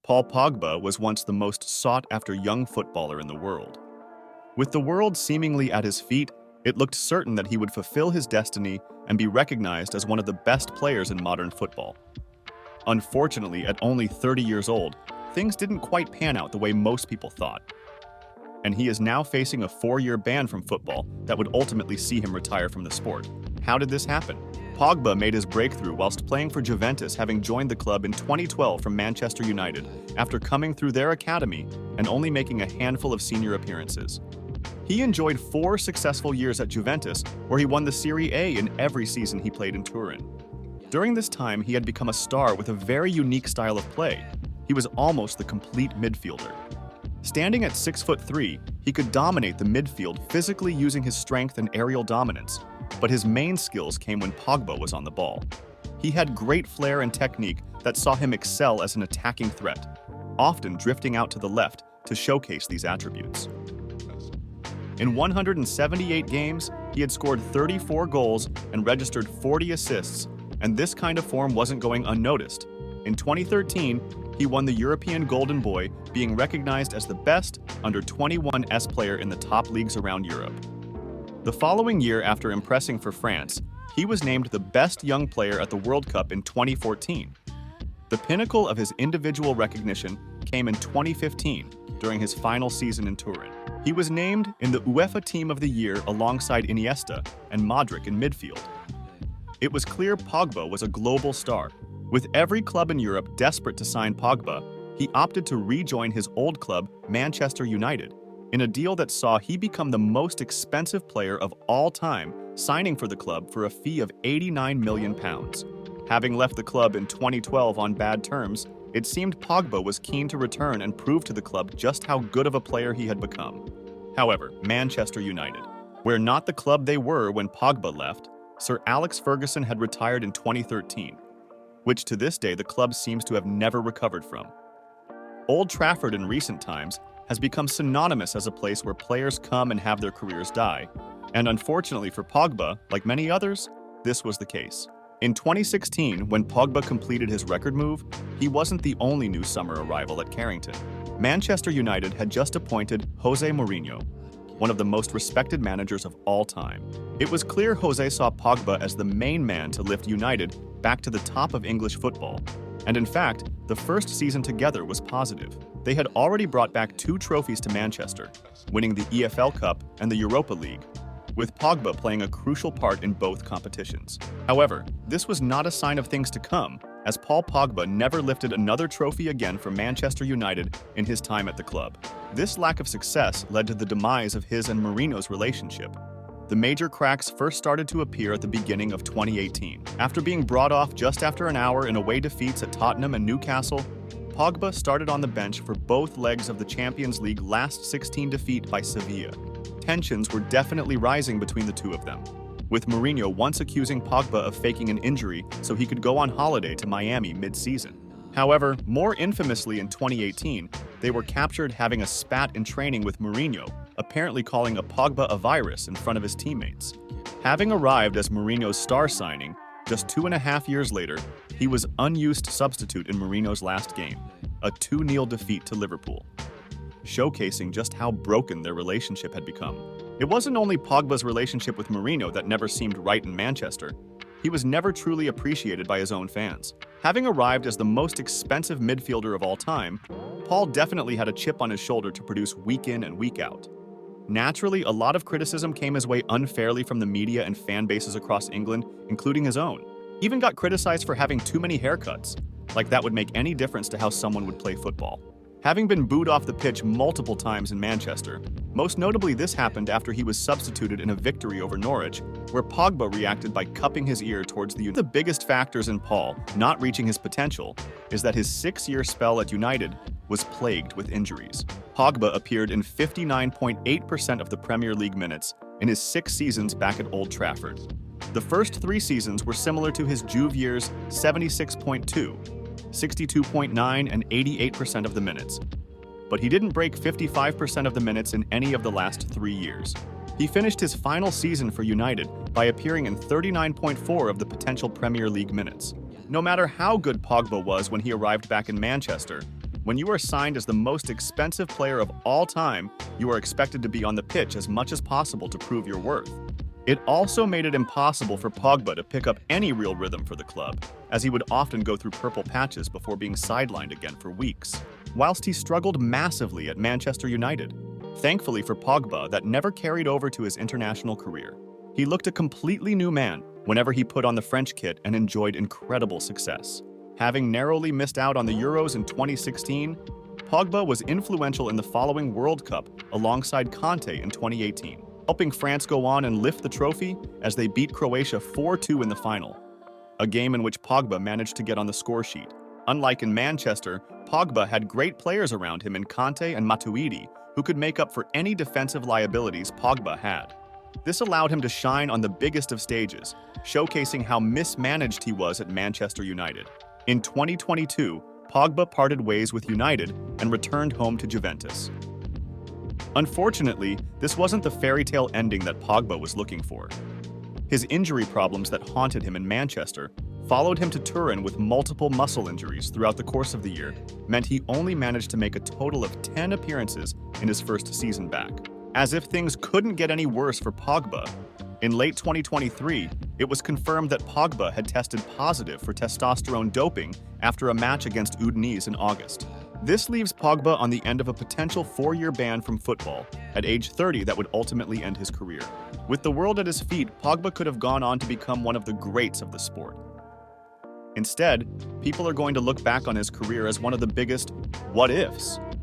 Paul Pogba was once the most sought-after young footballer in the world. With the world seemingly at his feet, it looked certain that he would fulfill his destiny and be recognized as one of the best players in modern football. Unfortunately, at only 30 years old, things didn't quite pan out the way most people thought. And he is now facing a 4-year ban from football that would ultimately see him retire from the sport. How did this happen? Pogba made his breakthrough whilst playing for Juventus, having joined the club in 2012 from Manchester United after coming through their academy and only making a handful of senior appearances. He enjoyed 4 successful years at Juventus, where he won the Serie A in every season he played in Turin. During this time, he had become a star with a very unique style of play. He was almost the complete midfielder. Standing at 6'3", he could dominate the midfield physically using his strength and aerial dominance, but his main skills came when Pogba was on the ball. He had great flair and technique that saw him excel as an attacking threat, often drifting out to the left to showcase these attributes. In 178 games, he had scored 34 goals and registered 40 assists, and this kind of form wasn't going unnoticed. In 2013, he won the European Golden Boy, being recognized as the best under-21s player in the top leagues around Europe. The following year, after impressing for France, he was named the best young player at the World Cup in 2014. The pinnacle of his individual recognition came in 2015, during his final season in Turin. He was named in the UEFA Team of the Year alongside Iniesta and Modric in midfield. It was clear Pogba was a global star. With every club in Europe desperate to sign Pogba, he opted to rejoin his old club, Manchester United, in a deal that saw he become the most expensive player of all time, signing for the club for a fee of £89 million. Having left the club in 2012 on bad terms, it seemed Pogba was keen to return and prove to the club just how good of a player he had become. However, Manchester United, where not the club they were when Pogba left, Sir Alex Ferguson had retired in 2013, which to this day the club seems to have never recovered from. Old Trafford in recent times has become synonymous as a place where players come and have their careers die, and unfortunately for Pogba, like many others, this was the case. In 2016, when Pogba completed his record move, he wasn't the only new summer arrival at Carrington. Manchester United had just appointed Jose Mourinho, one of the most respected managers of all time. It was clear Jose saw Pogba as the main man to lift United back to the top of English football. And in fact, the first season together was positive. They had already brought back 2 trophies to Manchester, winning the EFL Cup and the Europa League, with Pogba playing a crucial part in both competitions. However, this was not a sign of things to come, as Paul Pogba never lifted another trophy again for Manchester United in his time at the club. This lack of success led to the demise of his and Mourinho's relationship. The major cracks first started to appear at the beginning of 2018. After being brought off just after an hour in away defeats at Tottenham and Newcastle, Pogba started on the bench for both legs of the Champions League last 16 defeat by Sevilla. Tensions were definitely rising between the two of them, with Mourinho once accusing Pogba of faking an injury so he could go on holiday to Miami mid-season. However, more infamously in 2018, they were captured having a spat in training with Mourinho, apparently calling a Pogba a virus in front of his teammates. Having arrived as Mourinho's star signing, just 2.5 years later, he was unused substitute in Mourinho's last game, a 2-0 defeat to Liverpool, showcasing just how broken their relationship had become. It wasn't only Pogba's relationship with Mourinho that never seemed right in Manchester. He was never truly appreciated by his own fans. Having arrived as the most expensive midfielder of all time, Paul definitely had a chip on his shoulder to produce week in and week out. Naturally, a lot of criticism came his way unfairly from the media and fan bases across England, including his own. He even got criticized for having too many haircuts, like that would make any difference to how someone would play football. Having been booed off the pitch multiple times in Manchester, most notably this happened after he was substituted in a victory over Norwich, where Pogba reacted by cupping his ear towards the The biggest factors in Paul not reaching his potential is that his 6-year spell at United was plagued with injuries. Pogba appeared in 59.8% of the Premier League minutes in his 6 seasons back at Old Trafford. The first 3 seasons were similar to his Juve years: 76.2, 62.9, and 88% of the minutes. But he didn't break 55% of the minutes in any of the last 3 years. He finished his final season for United by appearing in 39.4 of the potential Premier League minutes. No matter how good Pogba was when he arrived back in Manchester, When you are signed as the most expensive player of all time, you are expected to be on the pitch as much as possible to prove your worth. It also made it impossible for Pogba to pick up any real rhythm for the club, as he would often go through purple patches before being sidelined again for weeks, whilst he struggled massively at Manchester United. Thankfully for Pogba, that never carried over to his international career. He looked a completely new man whenever he put on the French kit and enjoyed incredible success. Having narrowly missed out on the Euros in 2016, Pogba was influential in the following World Cup alongside Conte in 2018, helping France go on and lift the trophy as they beat Croatia 4-2 in the final, a game in which Pogba managed to get on the score sheet. Unlike in Manchester, Pogba had great players around him in Conte and Matuidi who could make up for any defensive liabilities Pogba had. This allowed him to shine on the biggest of stages, showcasing how mismanaged he was at Manchester United. In 2022, Pogba parted ways with United and returned home to Juventus. Unfortunately, this wasn't the fairy tale ending that Pogba was looking for. His injury problems that haunted him in Manchester followed him to Turin with multiple muscle injuries throughout the course of the year, meant he only managed to make a total of 10 appearances in his first season back. As if things couldn't get any worse for Pogba, in late 2023, it was confirmed that Pogba had tested positive for testosterone doping after a match against Udinese in August. This leaves Pogba on the end of a potential 4-year ban from football at age 30 that would ultimately end his career. With the world at his feet, Pogba could have gone on to become one of the greats of the sport. Instead, people are going to look back on his career as one of the biggest what-ifs